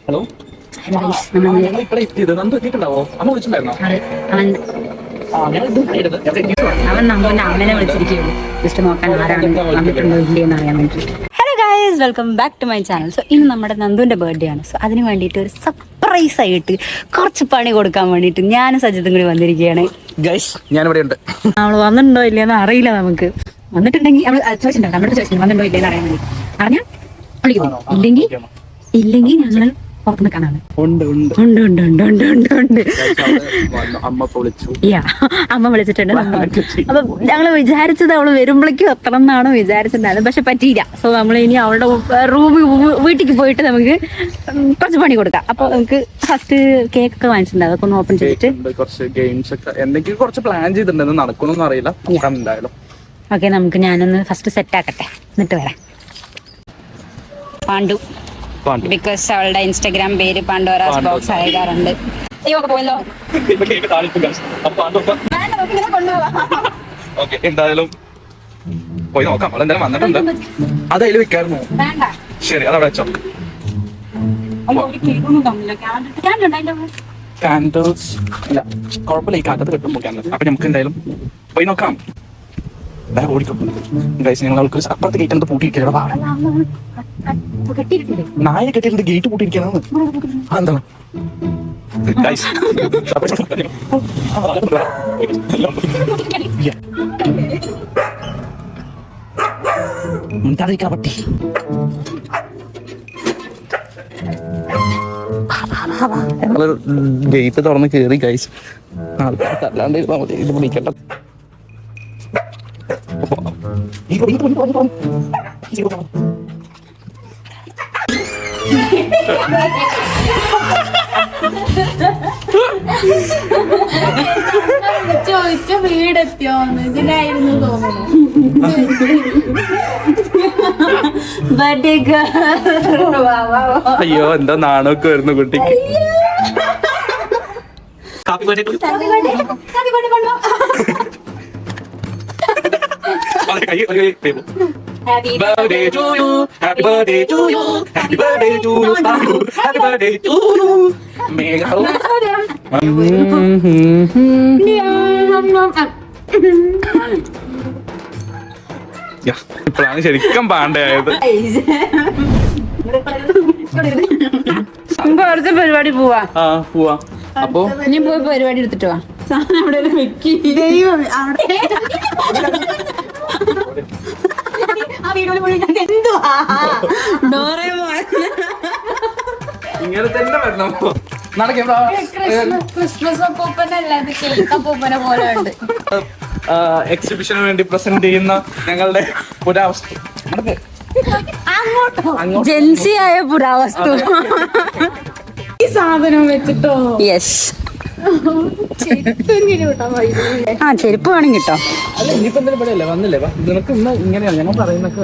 Hello, അവൻ നമ്മളുടെ അമ്മനെ വിളിച്ചിരിക്കുകയുള്ളൂ ജസ്റ്റ് നോക്കാൻ ആരാണ് വന്നിട്ടുണ്ടോ ഇല്ലയെന്ന് അറിയാൻ വേണ്ടി. Hello guys, welcome back to my channel. So ഇന്ന് നമ്മുടെ നന്ദുവിന്റെ ബർത്ത്ഡേ ആണ്. സോ അതിന് വേണ്ടിയിട്ട് ഒരു സർപ്രൈസ് ആയിട്ട് കുറച്ച് പണി കൊടുക്കാൻ വേണ്ടിയിട്ട് ഞാനും സജിത്തും കൂടി വന്നിരിക്കുകയാണ്. ഞാനിവിടെ ഉണ്ട്. അവള് വന്നിട്ടുണ്ടോ ഇല്ലയെന്ന് അറിയില്ല. നമുക്ക് വന്നിട്ടുണ്ടെങ്കിൽ അവൾ ചോദിച്ചിട്ടുണ്ടോ, നമ്മുടെ ചോദിച്ചിട്ടുണ്ട് വന്നിട്ടുണ്ടോ ഇല്ലയെന്ന് അറിയാൻ വേണ്ടി. അറിഞ്ഞാൽ വിളിക്കുന്നു, ഇല്ലെങ്കിൽ ഞങ്ങൾ പുറത്തുനിന്ന് കാണാണ്. അമ്മ വിളിച്ചിട്ടുണ്ട്. അപ്പൊ ഞങ്ങള് വിചാരിച്ചത് അവള് വരുമ്പോഴേക്കും എത്തണം എന്നാണ് വിചാരിച്ചിട്ടുണ്ടായിരുന്നത്, പക്ഷെ പറ്റിയില്ല. സോ നമ്മൾ ഇനി അവളുടെ വീട്ടിലേക്ക് പോയിട്ട് നമുക്ക് കുറച്ച് പണി കൊടുക്കാം. അപ്പൊ നമുക്ക് ഫസ്റ്റ് കേക്ക് ഒക്കെ വാങ്ങിച്ചിട്ടുണ്ട്, അതൊക്കെ ഒന്ന് ഓപ്പൺ ചെയ്തിട്ട് കുറച്ച് ഗെയിംസ് ഒക്കെ എന്തെങ്കിലും കുറച്ച് പ്ലാൻ ചെയ്തിട്ടുണ്ട്, നടക്കണമെന്ന് അറിയില്ല. ഓക്കെ, നമുക്ക് ഞാനൊന്ന് ഫസ്റ്റ് സെറ്റ് ആക്കട്ടെ, എന്നിട്ട് വരാം. പാണ്ഡു, ബിക്കോസ് അവളുടെ ഇൻസ്റ്റാഗ്രാം പേര് പാണ്ഡോറാസ് ബോക്സ് അയക്കാറുണ്ട്. എന്തായാലും പോയി നോക്കാം. അവളെന്തായാലും വന്നിട്ടുണ്ട്, അതതിൽ വെക്കായിരുന്നു. ശരി, അതവിടെ വെച്ചോ. കാൻഡിൽസ് ഇല്ല, കുഴപ്പമില്ല, ഈ കാറ്റത്ത് കിട്ടും ക്യാൻഡിൽ. അപ്പൊ നമുക്ക് എന്തായാലും പോയി നോക്കാം. ഓടിക്കും ഞങ്ങൾ അവൾക്ക് അപ്പുറത്ത് ഗേറ്റ് എന്ത് പൂട്ടിയിരിക്കുക, നായ കെട്ടിയിട്ട് ഗേറ്റ് പൂട്ടിയിരിക്കാനാണ്. എന്താണ് പട്ടി ഞങ്ങള് ഗേറ്റ് തുറന്ന് കേറി. ഗൈസ്, ആൾക്കാർക്ക് അല്ലാണ്ട് ഇത് പിടിക്കണ്ട. ചോദിച്ച വീടെത്തിയോന്ന് ഇതിനായിരുന്നു തോന്നുന്നു. അയ്യോ, എന്താ നാണൊക്കെ വരുന്നു കുട്ടിക്ക്. Happy birthday to you, happy birthday to you, happy birthday to you, happy birthday to you. ഇപ്പോഴാണ് ശരിക്കും പാണ്ടയായത്. കുറച്ച് പരിപാടി പോവാ. അപ്പൊ ഇനി പോയി പരിപാടി എടുത്തിട്ട് വാ. സാധനം അവിടെ വെക്കി. ഇങ്ങനെ തന്നെ വരണം. ക്രിസ്മസ് അപ്പൂപ്പനല്ല, കേക്ക് അപ്പൂപ്പനെ പോലെ ഉണ്ട്. എക്സിബിഷന് വേണ്ടി പ്രസന്റ് ചെയ്യുന്ന ഞങ്ങളുടെ പുരാവസ്തു, ജെൻസിയായ പുരാവസ്തു. ഈ സാധനം വെച്ചിട്ടോ? യെസ്, ആ ചെരുപ്പ് വേണമെങ്കിൽ കിട്ടോ. അല്ല, ഇനിയിപ്പോ എന്തായാലും ഇവിടെ അല്ലേ വന്നില്ലേ, നിനക്ക് ഇന്ന് ഇങ്ങനെയാണ് ഞങ്ങൾ പറയുന്നൊക്കെ.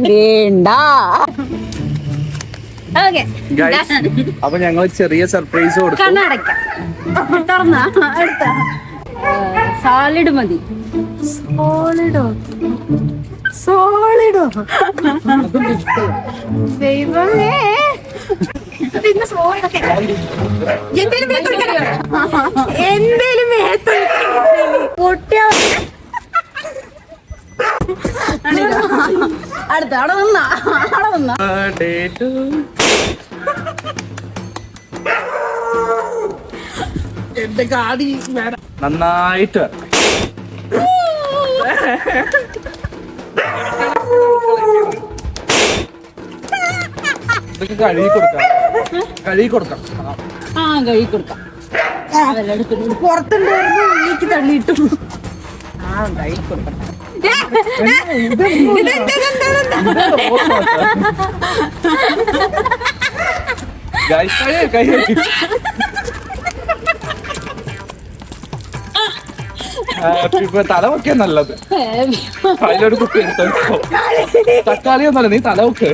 വേണ്ട. അപ്പൊ ഞങ്ങൾ ചെറിയ സർപ്രൈസ് കൊടുക്കും. സാലിഡ് മതി. സോളിഡോ ദൈവമേ, എന്തേലും പൊട്ടിയ അടുത്ത അവിടെ നിന്നാ എന്റെ കാടി നന്നായിട്ട് ഇതൊക്കെ കഴുകി കൊടുക്കാം. ആ കഴുകി കൊടുക്കാം. പുറത്തുണ്ടായിരുന്നു, ഉള്ളിലേക്ക് തള്ളിയിട്ടു. ആ കഴുകി കൊടുക്കാം. തല വെക്കാൻ നല്ലത്. അതിലൊരു കുപ്പി എടുത്തോ. തക്കാളി ഒന്നല്ല, നീ തല വെക്ക്.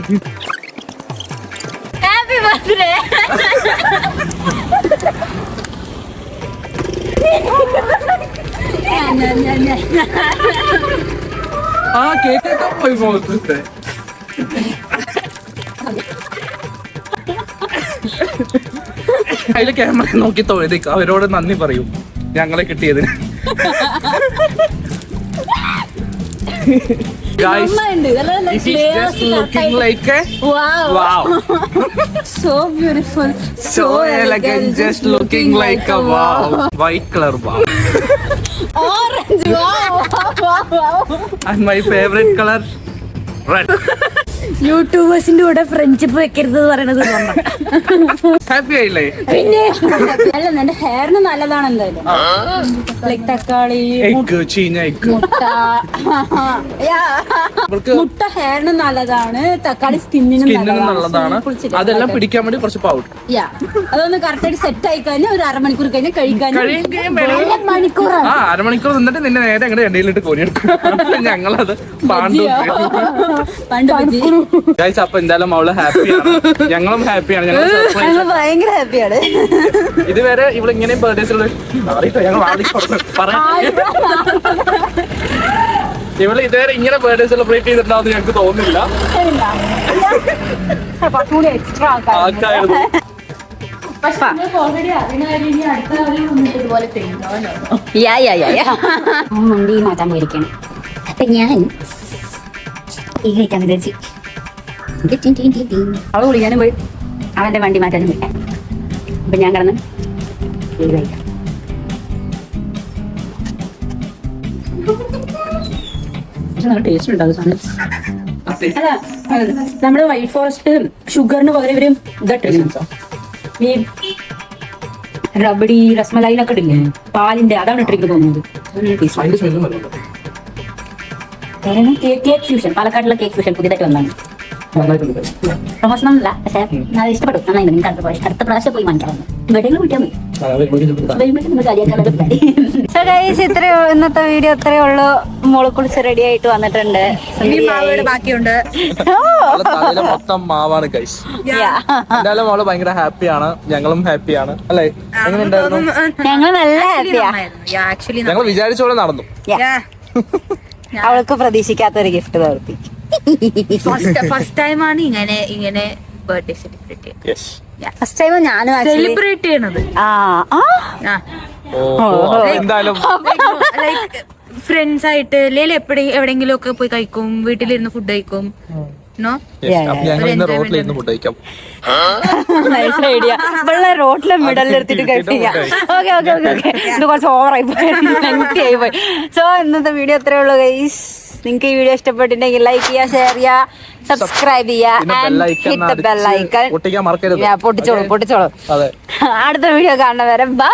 Happy birthday. ആ കേക്കൊക്കെ പോയി മുഖത്ത്. അതില് ക്യാമറ നോക്കി തൊഴുതേക്ക് അവരോട് നന്ദി പറയൂ ഞങ്ങളെ കിട്ടിയതിന്. Guys, this is just looking like a wow. So beautiful, So elegant, just looking like a wow. White color wow. orange, wow. And my favorite color red. യൂട്യൂബേഴ്സിന്റെ കൂടെ ഫ്രണ്ട്ഷിപ്പ് വെക്കരുത് പറയണത് Happy ആയില്ലേ? പിന്നെ അല്ല എന്റെ ഹെയറിന് നല്ലതാണ് എന്തായാലും. ലൈക് തക്കാളി, എഗ് ചീഞ്ഞ എഗ് മുട്ട. മുട്ട ഹെയറിന് നല്ലതാണ്, തക്കാളി സ്കിന്നിനും നല്ലതാണ്. അതെല്ലാം പിടിക്കാൻ വേണ്ടി കുറച്ച് പൗഡർ. അതൊന്ന് കറക്റ്റായിട്ട് സെറ്റ് ആയി കഴിഞ്ഞാൽ ഒരു അരമണിക്കൂർ കഴിഞ്ഞാൽ കഴിക്കാൻ മണിക്കൂർ ആ അരമണിക്കൂർ നിന്നിട്ട് നിന്നെ നേരെ അങ്ങോട്ട് എണ്ണയിലിട്ട് കോരിയെടുക്കും. ഞങ്ങളത് പാണ്ടു. ഗൈസ് അപ്പൊ എന്തായാലും അവള് ഹാപ്പിയാണ്, ഞങ്ങളും ഹാപ്പിയാണ്. ഞങ്ങൾ ഭയങ്കര ഹാപ്പിയാണ്. ഇതുവരെ ഇവിടെ ഇങ്ങനെ ബർത്ത്ഡേസ് ഇവള് ഇതുവരെ ഇങ്ങനെ ബർത്ത്ഡേ സെലിബ്രേറ്റ് ചെയ്തിട്ടുണ്ടാവും ഞങ്ങൾക്ക് തോന്നുന്നില്ല. ആൾക്കാരുന്നു വണ്ടി മാറ്റാൻ പോയിരിക്കണം. അപ്പൊ ഞാൻ ഈ കഴിക്കാൻ വിചാരിച്ചു അവള് കുളിക്കാനും പോയി, അവന്റെ വണ്ടി മാറ്റാനും പോയി. അപ്പൊ ഞാൻ കിടന്ന് ഈ കഴിക്കാം. ടേസ്റ്റ് ഉണ്ടാകും സാധനം. അല്ല നമ്മള് വൈറ്റ് ഫോറസ്റ്റ് ഷുഗറിന് പകരം ഇവര് ഇതായിട്ടില്ല, ഈ റബഡി രസ്മലായിലൊക്കെ ഇടില്ലേ പാലിന്റെ, അതാണ് ഇട്ടിരിക്കുന്നത് തോന്നുന്നത്. കേക്ക് ഫ്യൂഷൻ, പാലക്കാട്ടിലെ കേക്ക് ഫ്യൂഷൻ പുതിയതായിട്ട് വന്നാണ്. പ്രമോഷൻ ഒന്നുമില്ല, പക്ഷെ അത് ഇഷ്ടപ്പെട്ടു, നന്നായി. നിങ്ങൾക്ക് അടുത്ത പ്രാവശ്യം പോയി വാങ്ങിക്കണം. വെടികൾ വിട്ടാൽ മതി. ഇത്രയോ ഇന്നത്തെ വീഡിയോ ഇത്രയേ ഉള്ളൂ. മോളെ കുളിച്ച് റെഡി ആയിട്ട് വന്നിട്ടുണ്ട്. ബാക്കിയുണ്ട്. മൊത്തം മാവാണ് ഗൈസ്. എന്തായാലും അവള് ഭയങ്കര ഹാപ്പിയാണ്, ഞങ്ങളും ഹാപ്പിയാണ് അല്ലേ? എങ്ങനെ ഉണ്ടായിരുന്നു? ഞങ്ങൾ നല്ല ഹാപ്പിയാ. ഞങ്ങൾ വിചാരിച്ചോടെ നടന്നു. അവൾക്ക് പ്രതീക്ഷിക്കാത്തൊരു ഗിഫ്റ്റ് തോർത്തി. ഫസ്റ്റ് ടൈമാണ് ഇങ്ങനെ ബർത്ത്ഡേ സെലിബ്രേറ്റ് ചെയ്യുന്നത്. ഫസ്റ്റ് ടൈം ഞാനും സെലിബ്രേറ്റ് ചെയ്യണത്. എന്തായാലും ലൈക്ക് ഫ്രണ്ട്സ് ആയിട്ട് അല്ലെങ്കിൽ എവിടെയെങ്കിലും ഒക്കെ പോയി കഴിക്കും, വീട്ടിലിരുന്ന് ഫുഡ് കഴിക്കും. ഞങ്ങൾ ഇന്ന് റോഡിലിരുന്ന് ഫുഡ് കഴിക്കാം. റോട്ടിലെ മിഡലിലെടുത്തിട്ട് കഴിപ്പിക്കാം. ഓക്കെ ഓക്കെ ഓക്കെ ഓക്കെ ഇത് കുറച്ച് ഓവറായി പോയി, ലെങ്തി ആയി പോയി. സോ ഇന്നത്തെ വീഡിയോ അത്രേ ഉള്ളൂ ഗൈസ്. നിങ്ങൾക്ക് ഈ വീഡിയോ ഇഷ്ടപ്പെട്ടിട്ടുണ്ടെങ്കിൽ ലൈക്ക് ചെയ്യുക, ഷെയർ ചെയ്യുക, സബ്സ്ക്രൈബ് ചെയ്യുക, പൊട്ടിച്ചോളൂ. അടുത്ത വീഡിയോ കാണുന്നവരെ ബൈ.